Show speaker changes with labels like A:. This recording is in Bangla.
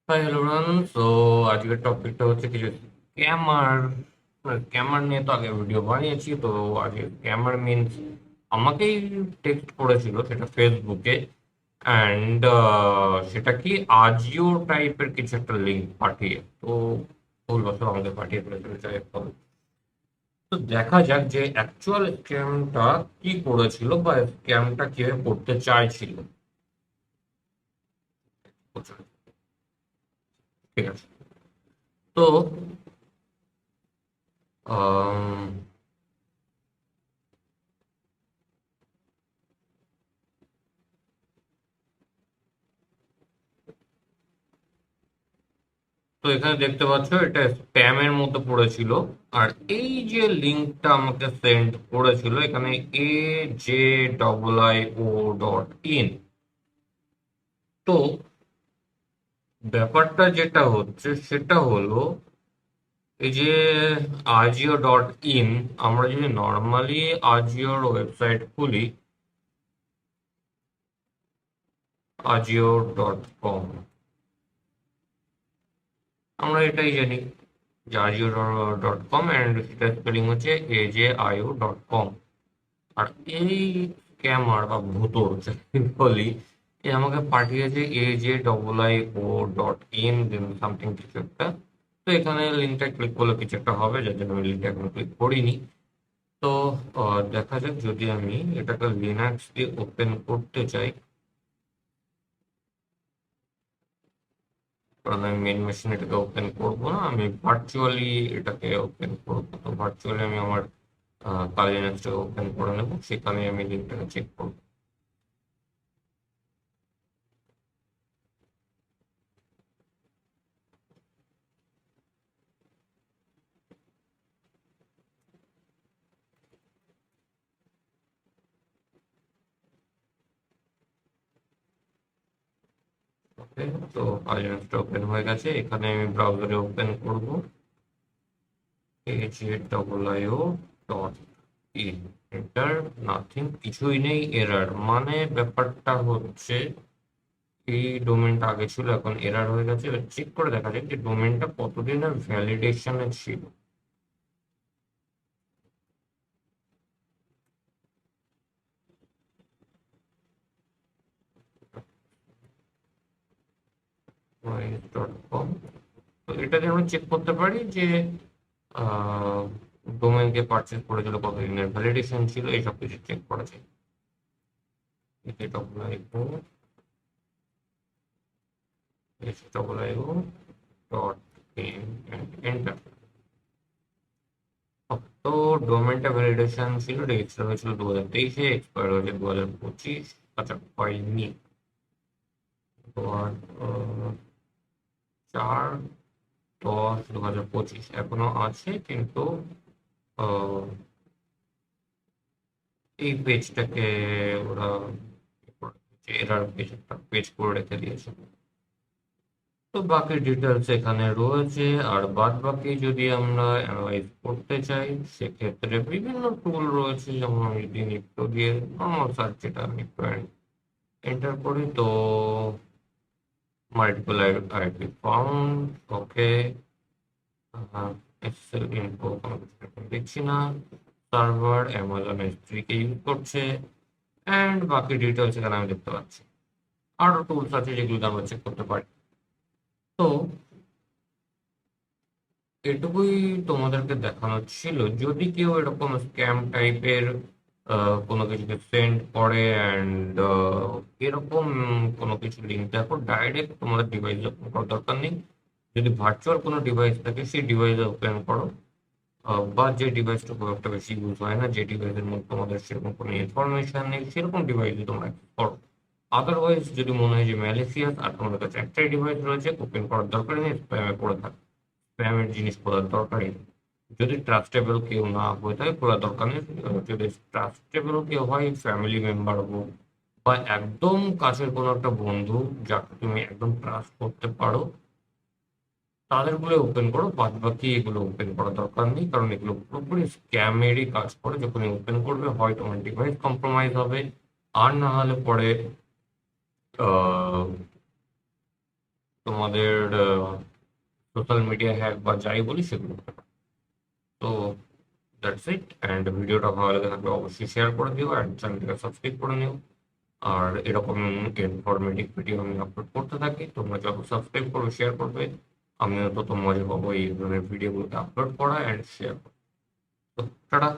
A: হাই হ্যালো সো আজকের টপিকটা হচ্ছে কিছু স্ক্যামার। স্ক্যামার নিয়ে তো আগে ভিডিও বানিয়েছি, তো আগে স্ক্যামার মিনস আমাকেই টেক্সট করেছিল সেটা ফেসবুকে। অ্যান্ড সেটা কি আজিও টাইপের কিছু একটা লিঙ্ক পাঠিয়ে, তো ভুলবশত আমাকে পাঠিয়ে ফেলেছিল, যাই হোক। তো দেখা যাক যে অ্যাকচুয়াল স্ক্যামটা কি করেছিল বা স্ক্যামটা কিভাবে করতে চাইছিল। ঠিক আছে। তো আম, তো এখানে দেখতে পাচ্ছ এটা স্প্যামের মতো পড়েছিল। আর এই যে লিঙ্কটা আমাকে সেন্ড করেছিল এখানে AJIIO.in। তো ব্যাপারটা যেটা হচ্ছে সেটা হলো এই যে আজিও.in, আমরা যদি নর্মালি আজিওর ওয়েবসাইট খুলি, আজিও.com, আমরা এটাই জানি যে আজিও.com অ্যান্ড সেটা স্পেলিং হচ্ছে AJIO.com। আর এই স্ক্যামার বা ভূতর যাকে বলি, এ আমাকে পাঠিয়েছে AJIIO.in দেন সামথিং কিছু একটা। তো এখানে লিঙ্কটা ক্লিক করলে কিছু একটা হবে, যার জন্য আমি লিঙ্কটা এখনো ক্লিক করিনি। তো দেখা যাক, যদি আমি এটাকে লিনাক্স দিয়ে ওপেন করতে চাই, কারণ আমি মেন মেশিন এটাকে ওপেন করবো না, আমি ভার্চুয়ালি এটাকে ওপেন করবো। তো ভার্চুয়ালি আমি আমার কালি লিনাক্সটাকে ওপেন করে নেবো, সেখানে আমি লিঙ্কটাকে চেক করবো। ওকে, তো আইনসটা ওপেন হয়ে গেছে। এখানে আমি ব্রাউজারে ওপেন করব AJIIO.in। এন্টার, নাথিং, কিছুই নেই, এরার। মানে ব্যাপারটা হচ্ছে এই ডোমেনটা আগে ছিল, এখন এরার হয়ে গেছে। এবার চেক করে দেখা যাক যে ডোমেনটা কতদিনের ভ্যালিডেশনে ছিল। voice.com। তো এটাতে আমরা চেক করতে পারি যে ডোমেনকে পারচেজ করেছিল, কতদিনের ভ্যালিডেশন ছিল, এইসব কিছু চেক করা যায়। AJIIO.in enter. তো ডোমেনটা ভ্যালিডেশন ছিল, রেজিস্টার হয়েছিল 2023-এ, এক্সপায়ার হয়েছে 2025। আচ্ছা, হয়নি। তোমার 4/10/2025 এখনো আছে, কিন্তু আহ, এই পেজটাকে ওরা এরার পেজ, একটা পেজ করে রেখে দিয়েছে। তো বাকি ডিটেলস এখানে রয়েছে। আর বাদ বাকি যদি আমরা অ্যানালাইজ করতে চাই, সেক্ষেত্রে বিভিন্ন টুল রয়েছে। যেমন আমি যদি নিফটো দিয়ে নর্মাল সার্চ, যেটা নিফটো এন্টার করি, তো মাল্টিপল আইডি ফাউন্ড, ওকে, এক্সেল ইনফো কোনো কিছু এখন দেখছি না, সার্ভার অ্যামাজন S3 কে ইউজ করছে, অ্যান্ড বাকি ডিটেলস এখানে আমি দেখতে পাচ্ছি। আরো টুলস আছে যেগুলো আমরা চেক করতে পারি। তো এটুকুই তোমাদেরকে দেখানো ছিল। যদি কেউ এরকম স্ক্যাম টাইপের কোনো কিছুকে সেন্ড করে অ্যান্ড এরকম কোনো কিছু লিঙ্ক দেখো, ডাইরেক্ট তোমাদের ডিভাইসে ওপেন করার দরকার নেই। যদি ভার্চুয়াল কোনো ডিভাইস থাকে সেই ডিভাইসে ওপেন করো। বা যে ডিভাইসটা খুব একটা বেশি ইউজ হয় না, যে ডিভাইসের মধ্যে তোমাদের সেরকম কোনো ইনফরমেশন নেই, সেরকম ডিভাইসে তোমরা করো। আদারওয়াইজ যদি মনে হয় যে ম্যালিসিয়াস আর তোমাদের কাছে একটাই ডিভাইস রয়েছে, ওপেন করার দরকার নেই, স্প্যামে পড়ে থাকে। স্প্যামের জিনিস খোলার দরকারই নেই। যদি ট্রাস্টেবল কেউ না হয়ে থাকে, খোলার দরকার নেই। যদি ট্রাস্টেবল কেউ হয়, ফ্যামিলি মেম্বার হোক বা একদম কাছের কোনো একটা বন্ধু যাকে তুমি একদম ট্রাস্ট করতে পারো, তাদেরগুলো ওপেন করো। বাদ বাকি এগুলো ওপেন করার দরকার নেই, কারণ এগুলো পুরোপুরি স্ক্যামেরই কাজ করে। যখন ওপেন করবে, হয় তোমার ডিভাইস কম্প্রোমাইজ হবে, আর না হলে পরে তোমাদের সোশ্যাল মিডিয়া হ্যাক বা যাই বলি সেগুলো। তো দ্যাটস ইট, অ্যান্ড ভিডিওটা ভালো লেগে থাকলে অবশ্যই শেয়ার করে দিও অ্যান্ড চ্যানেলটাকে সাবস্ক্রাইব করে নিও। আর এরকম ইনফরমেটিভ ভিডিও আমি আপলোড করতে থাকি, তোমরা যত সাবস্ক্রাইব করবে শেয়ার করবে আমিও তত মজা পাবো এই ধরনের ভিডিওগুলোকে আপলোড করা অ্যান্ড শেয়ার করা। তো টাটা।